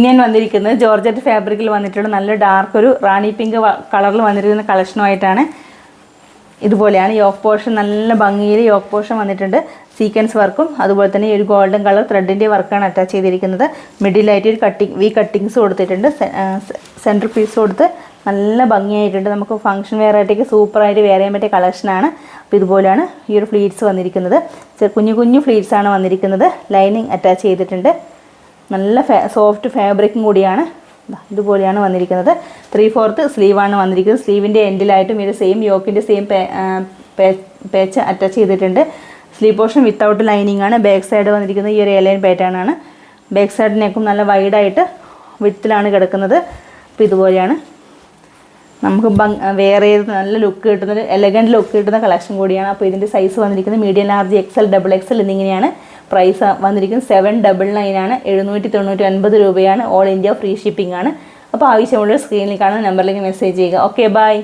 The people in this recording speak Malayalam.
ഞാൻ വന്നിരിക്കുന്നത് ജോർജറ്റ് ഫാബ്രിക്കിൽ വന്നിട്ടുള്ള നല്ല ഡാർക്ക് ഒരു റാണി പിങ്ക് കളറിൽ വന്നിരിക്കുന്ന കളക്ഷനുമായിട്ടാണ്. ഇതുപോലെയാണ് യോക്ക് പോർഷൻ, നല്ല ഭംഗിയിൽ യോക്ക് പോർഷൻ വന്നിട്ടുണ്ട്. സീക്വൻസ് വർക്കും അതുപോലെ തന്നെ ഒരു ഗോൾഡൻ കളർ ത്രെഡിൻ്റെ വർക്കാണ് അറ്റാച്ച് ചെയ്തിരിക്കുന്നത്. മിഡിലായിട്ട് ഒരു കട്ടിങ്സ് കൊടുത്തിട്ടുണ്ട്. സെൻറ്റർ പീസ് കൊടുത്ത് നല്ല ഭംഗിയായിട്ടുണ്ട്. നമുക്ക് ഫംഗ്ഷൻ വെയർ ആയിട്ടേക്ക് സൂപ്പറായിട്ട് വെയർ ചെയ്യാൻ പറ്റിയ കളക്ഷനാണ്. അപ്പോൾ ഇതുപോലെയാണ് ഈ ഒരു ഫ്ലീറ്റ്സ് വന്നിരിക്കുന്നത്. കുഞ്ഞു കുഞ്ഞു ഫ്ലീറ്റ്സാണ് വന്നിരിക്കുന്നത്. ലൈനിങ് അറ്റാച്ച് ചെയ്തിട്ടുണ്ട്. നല്ല സോഫ്റ്റ് ഫാബ്രിക്കും കൂടിയാണ്. ഇതുപോലെയാണ് വന്നിരിക്കുന്നത്. 3/4 സ്ലീവാണ് വന്നിരിക്കുന്നത്. സ്ലീവിൻ്റെ എൻഡിലായിട്ടും ഇത് സെയിം യോക്കിൻ്റെ സെയിം പേച്ച് അറ്റാച്ച് ചെയ്തിട്ടുണ്ട്. സ്ലീവ് പോർഷൻ വിത്തൗട്ട് ലൈനിങ് ആണ്. ബാക്ക് സൈഡ് വന്നിരിക്കുന്നത് ഈ ഒരു എലൈൻ പാറ്റേൺ ആണ്. ബാക്ക് സൈഡിനേക്കും നല്ല വൈഡായിട്ട് വിത്തിലാണ് കിടക്കുന്നത്. അപ്പോൾ ഇതുപോലെയാണ് നമുക്ക് വേറെ നല്ല ലുക്ക് കിട്ടുന്നത്, എലഗൻറ്റ് ലുക്ക് കിട്ടുന്ന കളക്ഷൻ കൂടിയാണ്. അപ്പോൾ ഇതിൻ്റെ സൈസ് വന്നിരിക്കുന്നത് മീഡിയം, ലാർജ്, XL, XXL എന്നിങ്ങനെയാണ്. പ്രൈസ് വന്നിരിക്കുന്നത് 799 ആണ്. 799 രൂപയാണ്. ഓൾ ഇന്ത്യ ഫ്രീ ഷിപ്പിംഗ് ആണ്. അപ്പോൾ ആവശ്യമുള്ള സ്ക്രീനിൽ കാണുന്ന നമ്പറിലേക്ക് മെസ്സേജ് ചെയ്യുക. Okay, by.